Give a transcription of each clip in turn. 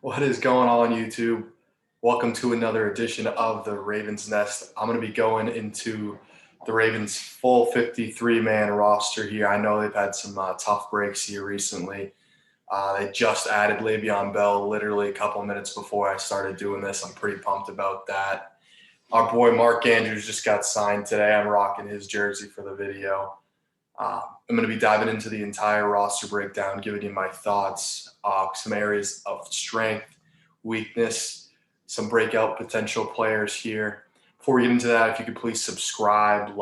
What is going on, YouTube? Welcome to another edition of the Ravens Nest. I'm going to be going into the Ravens' full 53-man roster here. I know they've had some tough breaks here recently. They just added Le'Veon Bell literally a couple of minutes before I started doing this. I'm pretty pumped about that. Our boy Mark Andrews just got signed today. I'm rocking his jersey for the video. I'm going to be diving into the entire roster breakdown, giving you my thoughts, some areas of strength, weakness, some breakout potential players here. Before we get into that, if you could please subscribe,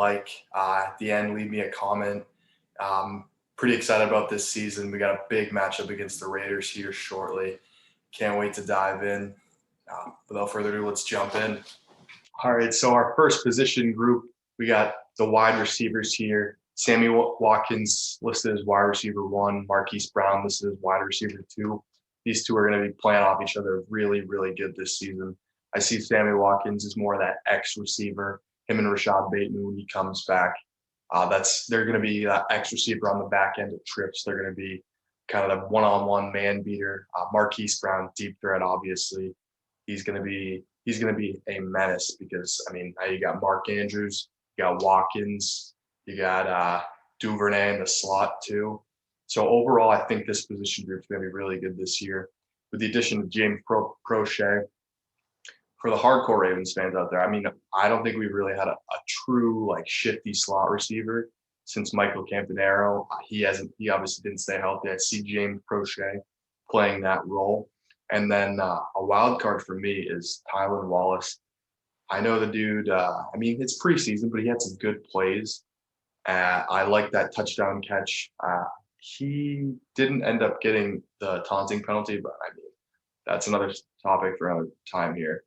at the end, leave me a comment. Pretty excited about this season. We got a big matchup against the Raiders here shortly. Can't wait to dive in. Without further ado, let's jump in. All right, so our first position group, we got the wide receivers here. Sammy Watkins listed as wide receiver 1, Marquise Brown listed as wide receiver 2. These two are going to be playing off each other really, really good this season. I see Sammy Watkins as more of that X receiver. Him and Rashad Bateman when he comes back. They're going to be that X receiver on the back end of trips. They're going to be kind of the one-on-one man beater. Marquise Brown, deep threat, obviously. He's going to be a menace because now you got Mark Andrews, you got Watkins, you got Duvernay in the slot too. So overall, I think this position group is going to be really good this year. With the addition of James Crochet, for the hardcore Ravens fans out there, I don't think we've really had a true shifty slot receiver since Michael Campanaro. He obviously didn't stay healthy. I see James Crochet playing that role. And then a wild card for me is Tylan Wallace. I know the dude, it's preseason, but he had some good plays. I like that touchdown catch. He didn't end up getting the taunting penalty, but that's another topic for another time here.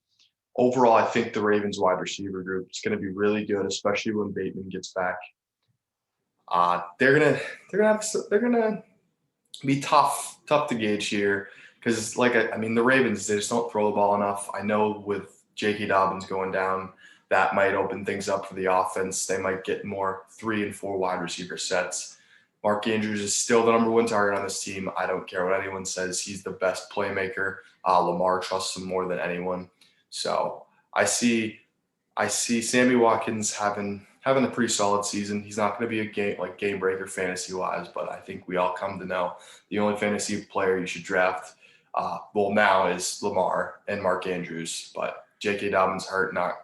Overall, I think the Ravens wide receiver group is going to be really good, especially when Bateman gets back. They're gonna be tough to gauge here because, the Ravens, they just don't throw the ball enough. I know with J.K. Dobbins going down, that might open things up for the offense. They might get more 3 and 4 wide receiver sets. Mark Andrews is still the number 1 target on this team. I don't care what anyone says. He's the best playmaker. Lamar trusts him more than anyone. So I see Sammy Watkins having a pretty solid season. He's not going to be a game breaker fantasy wise, but I think we all come to know the only fantasy player you should draft now is Lamar and Mark Andrews, but J.K. Dobbins hurt. Not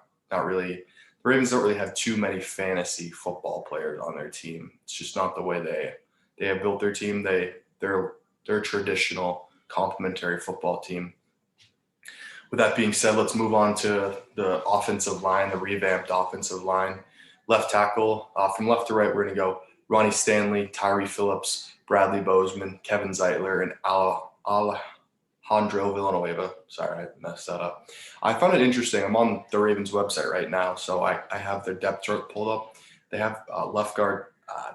really. The Ravens don't really have too many fantasy football players on their team. It's just not the way they have built their team. They're a traditional complementary football team. With that being said, let's move on to the offensive line, the revamped offensive line. Left tackle, from left to right, we're going to go Ronnie Stanley, Tyree Phillips, Bradley Bozeman, Kevin Zeitler, and Alejandro Villanueva. Sorry, I messed that up. I found it interesting. I'm on the Ravens website right now, so I have their depth chart pulled up. They have left guard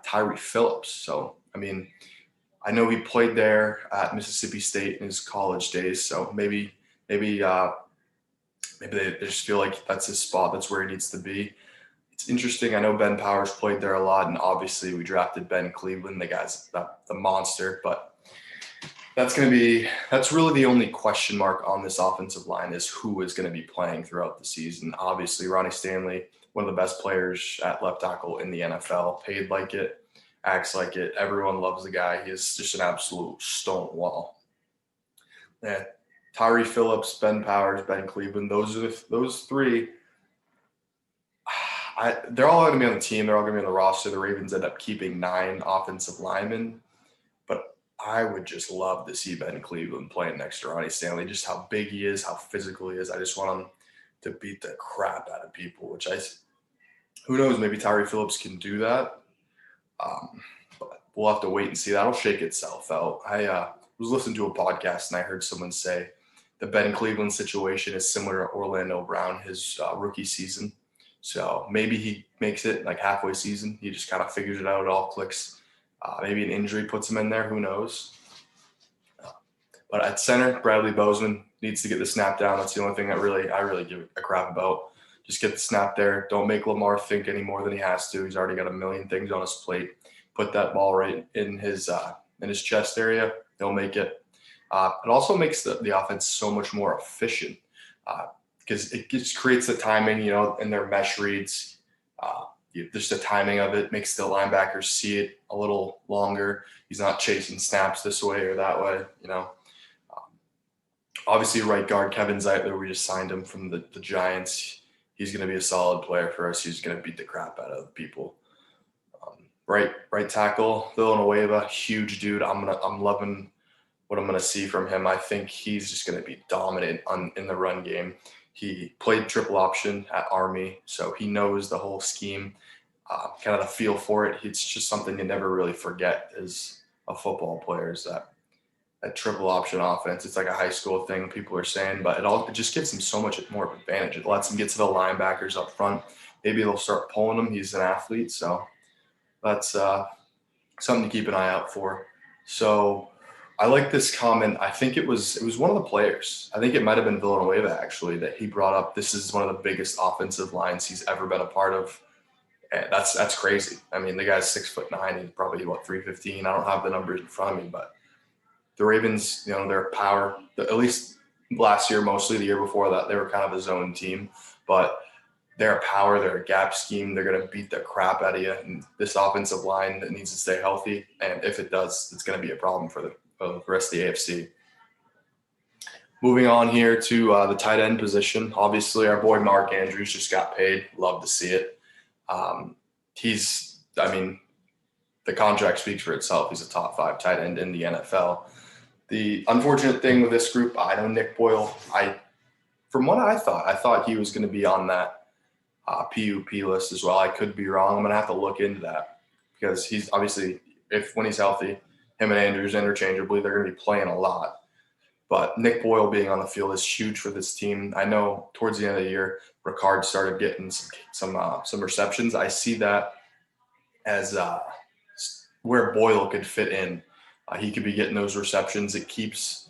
Tyree Phillips. So, I know he played there at Mississippi State in his college days, so maybe they just feel like that's his spot. That's where he needs to be. It's interesting. I know Ben Powers played there a lot, and obviously we drafted Ben Cleveland. The guy's the monster, but that's really the only question mark on this offensive line is who is going to be playing throughout the season. Obviously, Ronnie Stanley, one of the best players at left tackle in the NFL, paid like it, acts like it. Everyone loves the guy. He is just an absolute stone wall. Yeah. Tyree Phillips, Ben Powers, Ben Cleveland, those three. They're all going to be on the team. They're all going to be on the roster. The Ravens end up keeping 9 offensive linemen. But I would just love to see Ben Cleveland playing next to Ronnie Stanley, just how big he is, how physical he is. I just want him to beat the crap out of people, who knows, maybe Tyree Phillips can do that. But we'll have to wait and see. That'll shake itself out. I was listening to a podcast and I heard someone say the Ben Cleveland situation is similar to Orlando Brown, his rookie season. So maybe he makes it halfway season. He just kind of figures it out. It all clicks. Maybe an injury puts him in there. Who knows? But at center, Bradley Bozeman needs to get the snap down. That's the only thing that I really give a crap about. Just get the snap there. Don't make Lamar think any more than he has to. He's already got a million things on his plate. Put that ball right in his chest area. He'll make it. It also makes the offense so much more efficient because it just creates the timing, in their mesh reads. Just the timing of it makes the linebackers see it a little longer. He's not chasing snaps this way or that way. Obviously, right guard Kevin Zeitler, we just signed him from the Giants. He's going to be a solid player for us. He's going to beat the crap out of people. Right tackle Villanueva, huge dude. I'm loving what I'm going to see from him. I think he's just going to be dominant in the run game. He played triple option at Army, so he knows the whole scheme, kind of the feel for it. It's just something you never really forget as a football player is that triple option offense. It's like a high school thing people are saying, but it just gives him so much more of an advantage. It lets him get to the linebackers up front. Maybe they'll start pulling him. He's an athlete, so that's something to keep an eye out for. So I like this comment. I think it was one of the players. I think it might have been Villanueva actually that he brought up. This is one of the biggest offensive lines he's ever been a part of. And that's crazy. I mean, the guy's 6'9". He's probably 315. I don't have the numbers in front of me, but the Ravens, their power. At least last year, mostly the year before that, they were kind of a zone team, but their power, their gap scheme, they're going to beat the crap out of you. And this offensive line that needs to stay healthy, and if it does, it's going to be a problem for the rest of the AFC. Moving on here to the tight end position. Obviously, our boy Mark Andrews just got paid. Love to see it. The contract speaks for itself. He's a top 5 tight end in the NFL. The unfortunate thing with this group, I know Nick Boyle. From what I thought he was going to be on that PUP list as well. I could be wrong. I'm going to have to look into that because he's obviously, when he's healthy, him and Andrews interchangeably, they're going to be playing a lot. But Nick Boyle being on the field is huge for this team. I know towards the end of the year, Ricard started getting some receptions. I see that as where Boyle could fit in. He could be getting those receptions. It keeps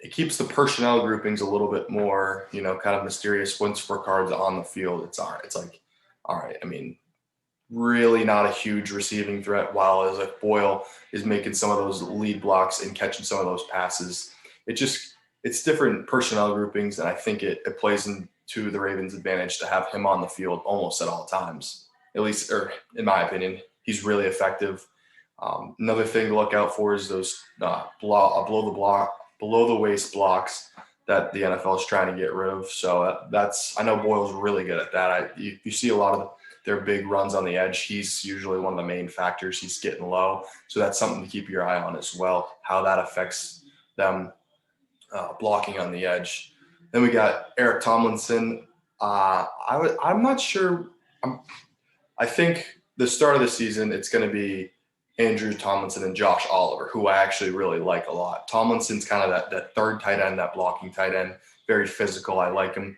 the personnel groupings a little bit more, kind of mysterious. Once Ricard's on the field, it's all right. It's like, all right. I mean, really not a huge receiving threat, while as if Boyle is making some of those lead blocks and catching some of those passes. It's different personnel groupings, and I think it plays into the Ravens' advantage to have him on the field almost at all times. At least, or in my opinion, he's really effective. Another thing to look out for is those below the waist blocks that the NFL is trying to get rid of. So I know Boyle's really good at that. You see a lot of their big runs on the edge. He's usually one of the main factors. He's getting low. So that's something to keep your eye on as well, how that affects them blocking on the edge. Then we got Eric Tomlinson. I'm not sure. I think the start of the season, it's going to be Andrew Tomlinson and Josh Oliver, who I actually really like a lot. Tomlinson's kind of that third tight end, that blocking tight end, very physical. I like him.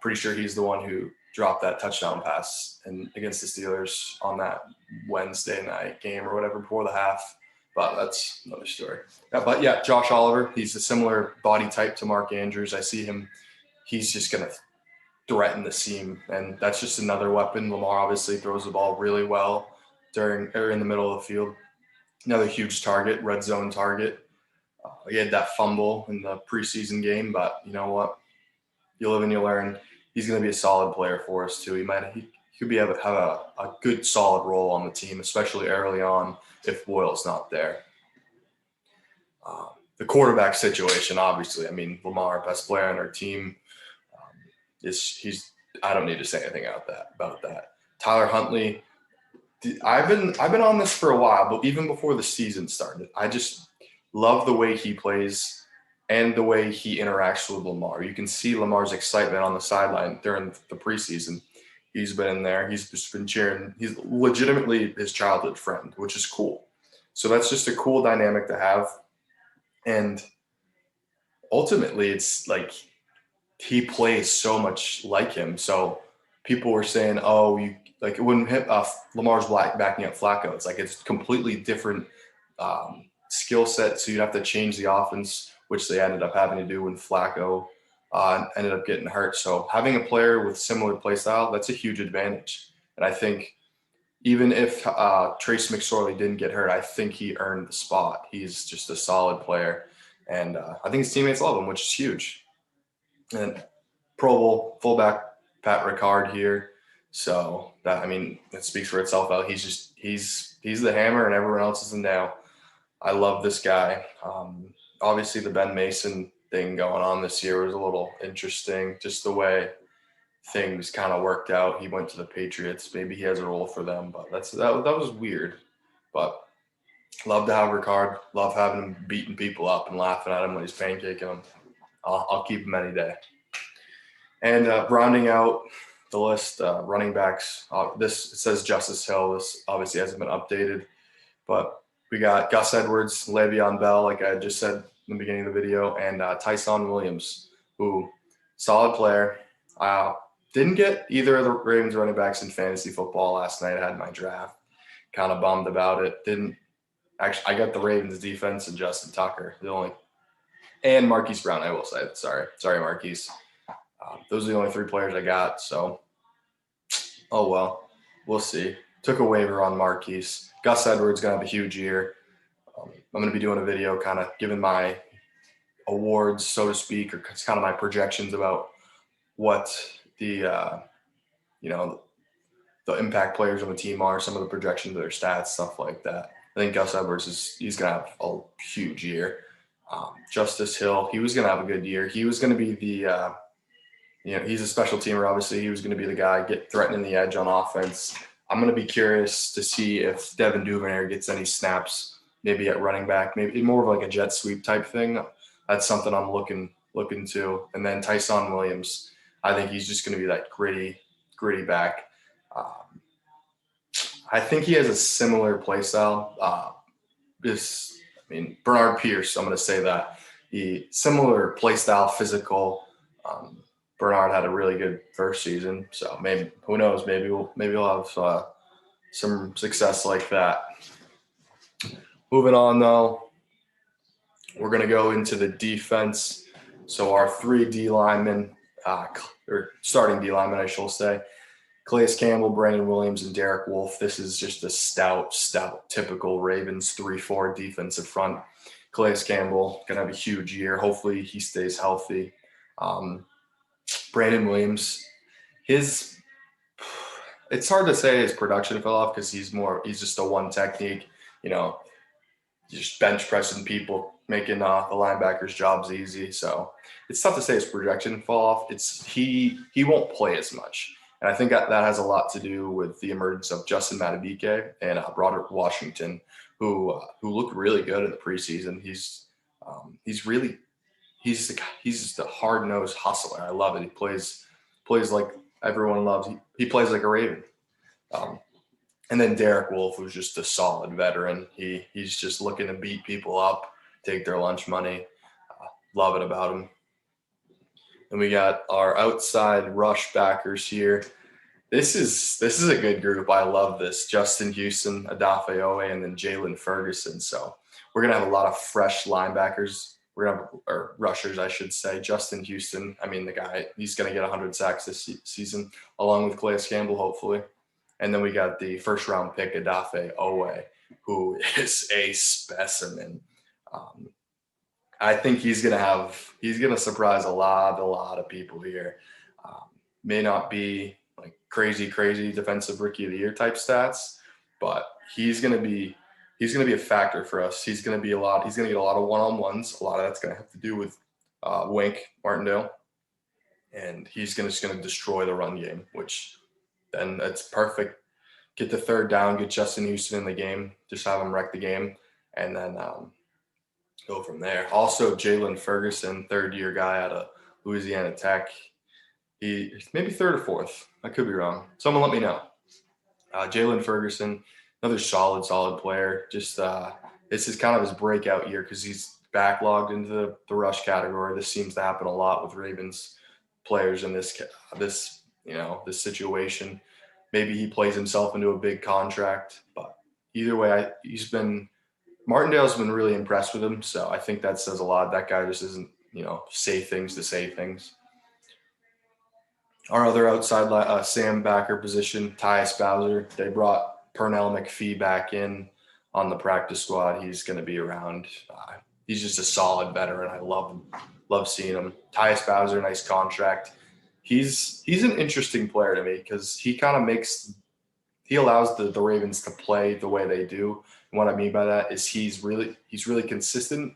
Pretty sure he's the one who dropped that touchdown pass against the Steelers on that Wednesday night game or whatever before the half. But that's another story. But yeah, Josh Oliver, he's a similar body type to Mark Andrews. I see him. He's just going to threaten the seam, and that's just another weapon. Lamar obviously throws the ball really well in the middle of the field. Another huge target, red zone target. He had that fumble in the preseason game, but you know what? You live and you learn. He's going to be a solid player for us too. He could have a good solid role on the team, especially early on if Boyle's not there. The quarterback situation, obviously. I mean, Lamar, best player on our team. I don't need to say anything about that. Tyler Huntley. I've been on this for a while, but even before the season started, I just love the way he plays and the way he interacts with Lamar. You can see Lamar's excitement on the sideline during the preseason. He's been in there. He's just been cheering. He's legitimately his childhood friend, which is cool. So that's just a cool dynamic to have. And ultimately, it's like he plays so much like him. So people were saying, oh, it wouldn't hit Lamar's backing up Flacco. It's like it's completely different skill set. So you'd have to change the offense, which they ended up having to do when Flacco ended up getting hurt. So having a player with similar play style, that's a huge advantage. And I think even if Trace McSorley didn't get hurt, I think he earned the spot. He's just a solid player, and I think his teammates love him, which is huge. And Pro Bowl fullback Pat Ricard here, so that, I mean, it speaks for itself. Out, he's the hammer, and everyone else is the nail. I love this guy. Obviously, the Ben Mason thing going on this year was a little interesting, just the way things kind of worked out. He went to the Patriots. Maybe he has a role for them, but that was weird. But love to have Ricard. Love having him beating people up and laughing at him when he's pancaking them. I'll keep him any day. And rounding out the list, running backs. This it says Justice Hill. This obviously hasn't been updated, but we got Gus Edwards, Le'Veon Bell, like I just said in the beginning of the video, and Tyson Williams, who solid player. Didn't get either of the Ravens running backs in fantasy football last night. I had my draft. Kind of bummed about it. Didn't actually. I got the Ravens defense and Justin Tucker. And Marquise Brown. I will say. Sorry, Marquise. Those are the only three players I got. So, oh well, we'll see. Took a waiver on Marquise. Gus Edwards gonna have a huge year. I'm gonna be doing a video, kind of giving my awards, so to speak, or kind of my projections about what the the impact players on the team are, some of the projections of their stats, stuff like that. I think Gus Edwards he's gonna have a huge year. Justice Hill, he was gonna have a good year. He was gonna be the he's a special teamer. Obviously, he was gonna be the guy threatening the edge on offense. I'm gonna be curious to see if Devin Duvernay gets any snaps, maybe at running back, maybe more of like a jet sweep type thing. That's something I'm looking to. And then Tyson Williams, I think he's just gonna be that gritty back. I think he has a similar play style. Bernard Pierce, I'm going to say that. Similar play style, physical. Bernard had a really good first season, so maybe, who knows, maybe we'll have some success like that. Moving on, though, we're going to go into the defense. So our three D linemen, or starting D linemen, I shall say, Calais Campbell, Brandon Williams, and Derek Wolfe. This is just a stout, typical Ravens 3-4 defensive front. Calais Campbell going to have a huge year. Hopefully he stays healthy. Brandon Williams, it's hard to say his production fell off because he's just a one technique, just bench pressing people, making the linebackers' jobs easy. So it's tough to say his production fell off. He won't play as much. And I think that has a lot to do with the emergence of Justin Madubuike and Broderick Washington, who looked really good in the preseason. He's just a hard-nosed hustler. I love it. He plays like everyone loves. He plays like a Raven. And then Derek Wolfe, who's just a solid veteran. He's just looking to beat people up, take their lunch money. Love it about him. And we got our outside rush backers here. This is a good group. I love this. Justin Houston, Odafe Owe, and then Jalen Ferguson. So we're going to have a lot of fresh linebackers. We're going to have, or rushers, I should say. Justin Houston, the guy, he's going to get 100 sacks this season, along with Calais Campbell, hopefully. And then we got the first-round pick, Odafe Owe, who is a specimen. I think he's going to surprise a lot of people here. May not be like crazy defensive rookie of the year type stats, but he's going to be a factor for us. He's going to get a lot of one-on-ones. A lot of that's going to have to do with Wink Martindale, and he's just going to destroy the run game, which then that's perfect. Get the third down, get Justin Houston in the game, just have him wreck the game, and then go from there. Also, Jalen Ferguson, third-year guy out of Louisiana Tech. He's maybe third or fourth. I could be wrong. Someone let me know. Jalen Ferguson, another solid player. Just this is kind of his breakout year because he's backlogged into the rush category. This seems to happen a lot with Ravens players in this situation. Maybe he plays himself into a big contract, but either way, Martindale's been really impressed with him, so I think that says a lot. That guy just isn't, say things to say things. Our other outside Sam backer position, Tyus Bowser, they brought Pernell McPhee back in on the practice squad. He's going to be around. He's just a solid veteran. I love him. Love seeing him. Tyus Bowser, nice contract. He's an interesting player to me because he kind of he allows the Ravens to play the way they do. And what I mean by that is he's really consistent.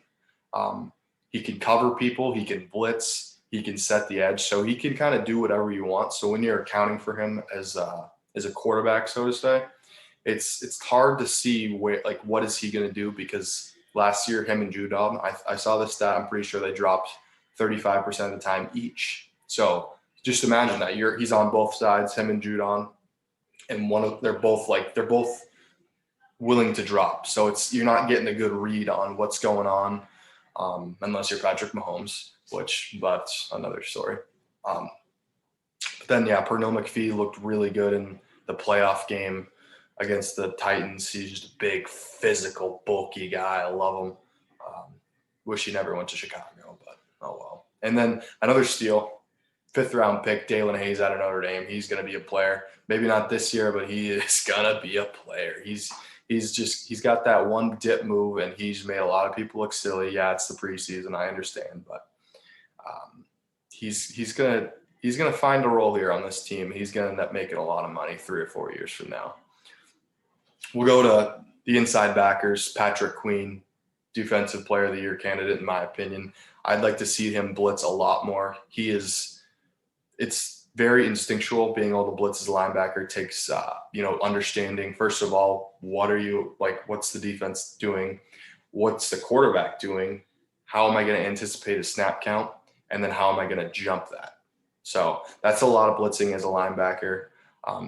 He can cover people. He can blitz. He can set the edge. So he can kind of do whatever you want. So when you're accounting for him as a quarterback, so to say, it's hard to see what is he going to do, because last year him and Judon, I saw this stat. I'm pretty sure they dropped 35% of the time each. So just imagine that he's on both sides, him and Judon, and they're both willing to drop. So you're not getting a good read on what's going on, unless you're Patrick Mahomes, but another story. But then, Pernell McPhee looked really good in the playoff game against the Titans. He's just a big, physical, bulky guy. I love him. Wish he never went to Chicago, but oh well. And then another steal, 5th-round pick, Dalen Hayes out of Notre Dame. He's going to be a player. Maybe not this year, but he is going to be a player. He's got that one dip move, and he's made a lot of people look silly. Yeah, it's the preseason, I understand, but he's gonna find a role here on this team. He's gonna end up making a lot of money 3 or 4 years from now. We'll go to the inside backers. Patrick Queen, Defensive Player of the Year candidate, in my opinion. I'd like to see him blitz a lot more. It's very instinctual. Being able to blitz as a linebacker takes, understanding, first of all, what's the defense doing? What's the quarterback doing? How am I going to anticipate a snap count? And then how am I going to jump that? So that's a lot of blitzing as a linebacker.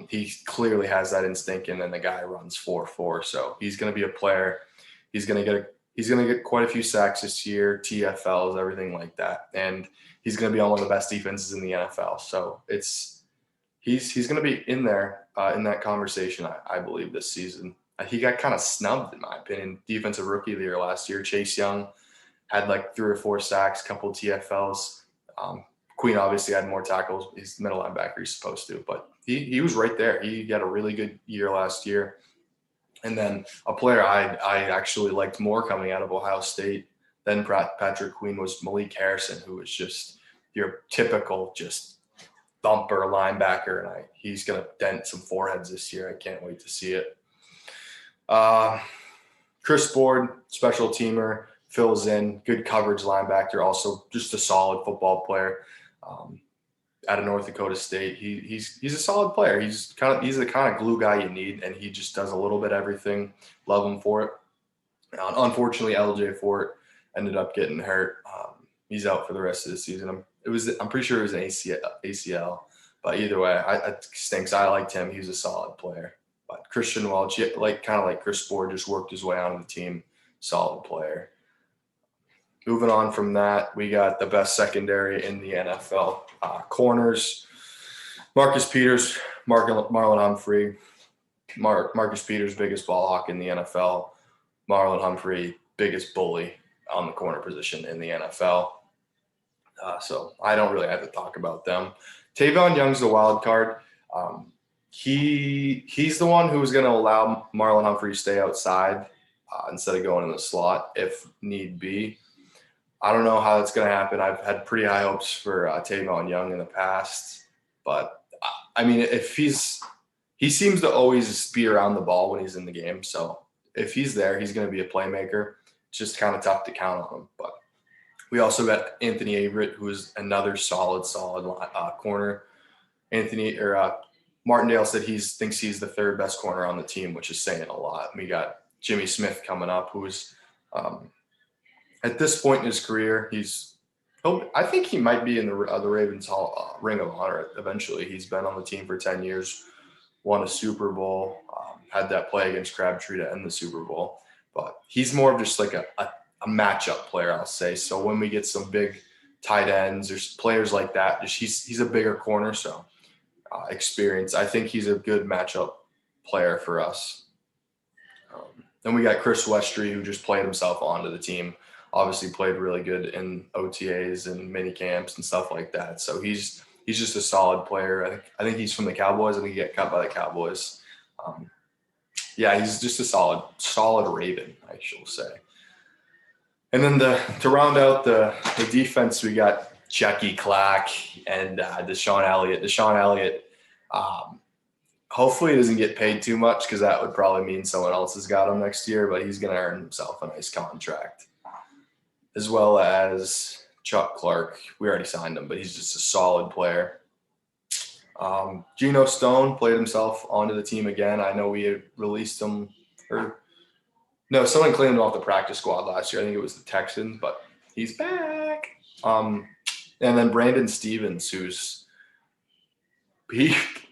He clearly has that instinct, and then the guy runs 4.4. So he's going to be a player. He's going to get quite a few sacks this year, TFLs, everything like that. And he's going to be on one of the best defenses in the NFL. So he's going to be in there in that conversation, I believe, this season. He got kind of snubbed, in my opinion. Defensive Rookie of the Year last year. Chase Young had 3 or 4 sacks, couple TFLs. Queen obviously had more tackles. He's the middle linebacker. He's supposed to, but he was right there. He had a really good year last year. And then a player I actually liked more coming out of Ohio State than Patrick Queen was Malik Harrison, who was just your typical just thumper linebacker, and he's going to dent some foreheads this year. I can't wait to see it. Chris Board, special teamer, fills in, good coverage linebacker, also just a solid football player. Out of North Dakota State, he's a solid player. He's the kind of glue guy you need, and he just does a little bit of everything. Love him for it. Unfortunately, LJ Fort ended up getting hurt. He's out for the rest of the season. I'm pretty sure it was an ACL, but either way, it stinks. I liked him. He was a solid player. But Christian Welch, kind of like Chris Board, just worked his way onto the team. Solid player. Moving on from that, we got the best secondary in the NFL. Corners, Marcus Peters, Marlon Humphrey. Marcus Peters, biggest ball hawk in the NFL. Marlon Humphrey, biggest bully on the corner position in the NFL. So I don't really have to talk about them. Tavon Young's the wild card. He's the one who's going to allow Marlon Humphrey to stay outside instead of going in the slot if need be. I don't know how that's going to happen. I've had pretty high hopes for Tavon Young in the past, but I mean, he seems to always be around the ball when he's in the game. So if he's there, he's going to be a playmaker. It's just kind of tough to count on him. But we also got Anthony Averett, who is another solid corner. Martindale said he thinks he's the 3rd best corner on the team, which is saying a lot. We got Jimmy Smith coming up, who's at this point in his career, I think he might be in the Ravens Ring of Honor eventually. He's been on the team for 10 years, won a Super Bowl, had that play against Crabtree to end the Super Bowl. But he's more of just like a matchup player, I'll say. So when we get some big tight ends or players like that, he's a bigger corner, so experience. I think he's a good matchup player for us. Then we got Chris Westry, who just played himself onto the team. Obviously played really good in OTAs and mini camps and stuff like that. So he's just a solid player. I think he's from the Cowboys. I think he got cut by the Cowboys. Yeah, he's just a solid Raven, I shall say. And then to round out the defense, we got Jackie Clack and Deshaun Elliott. Deshaun Elliott, um, hopefully he doesn't get paid too much because that would probably mean someone else has got him next year, but he's going to earn himself a nice contract. As well as Chuck Clark. We already signed him, but he's just a solid player. Geno Stone played himself onto the team again. I know we had released him, or no, someone claimed him off the practice squad last year. I think it was the Texans, but he's back. And then Brandon Stevens,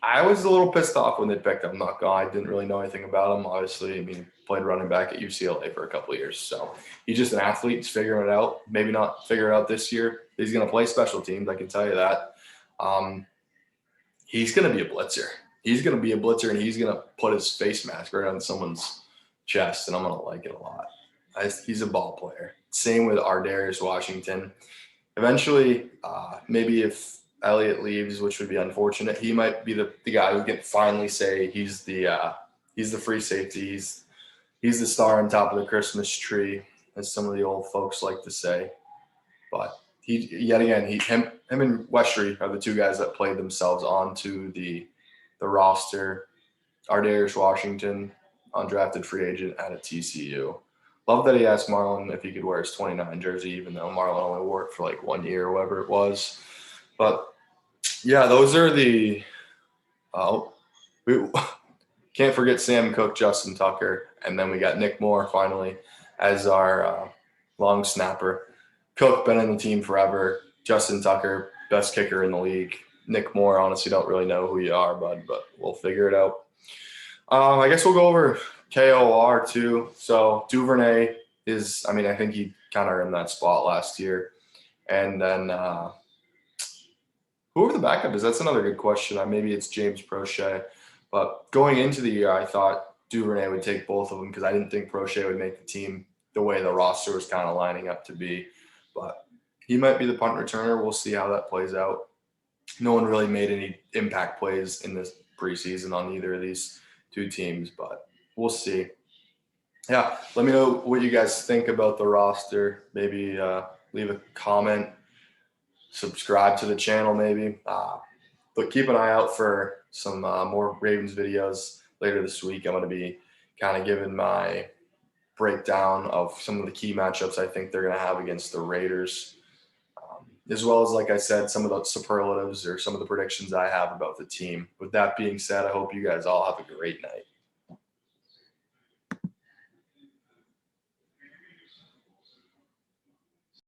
I was a little pissed off when they picked him. I'm not gonna. I didn't really know anything about him. Obviously, I mean, played running back at UCLA for a couple of years, so he's just an athlete. He's figuring it out. Maybe not figure it out this year. He's gonna play special teams. I can tell you that. He's gonna be a blitzer. He's gonna be a blitzer, and he's gonna put his face mask right on someone's chest, and I'm gonna like it a lot. He's a ball player. Same with Ardarius Washington. Eventually, maybe if Elliott leaves, which would be unfortunate, he might be the guy who can finally say he's the free safety. He's the star on top of the Christmas tree, as some of the old folks like to say. But him and Westry are the two guys that played themselves onto the roster. Ardarius Washington, undrafted free agent out of TCU. Love that he asked Marlon if he could wear his 29 jersey, even though Marlon only wore it for like 1 year or whatever it was. But yeah, those are we can't forget Sam Cook, Justin Tucker, and then we got Nick Moore finally as our long snapper. Cook been in the team forever. Justin Tucker, best kicker in the league. Nick Moore, honestly, don't really know who you are, bud, but we'll figure it out. I guess we'll go over KOR too. So Duvernay I think he kind of earned that spot last year. And then whoever the backup is, that's another good question. Maybe it's James Prochet. But going into the year, I thought Duvernay would take both of them because I didn't think Prochet would make the team the way the roster was kind of lining up to be. But he might be the punt returner. We'll see how that plays out. No one really made any impact plays in this preseason on either of these two teams, but we'll see. Yeah, let me know what you guys think about the roster. Maybe leave a comment, subscribe to the channel maybe. But keep an eye out for some more Ravens videos later this week. I'm going to be kind of giving my breakdown of some of the key matchups I think they're going to have against the Raiders, as well as, like I said, some of the superlatives or some of the predictions I have about the team. With that being said, I hope you guys all have a great night.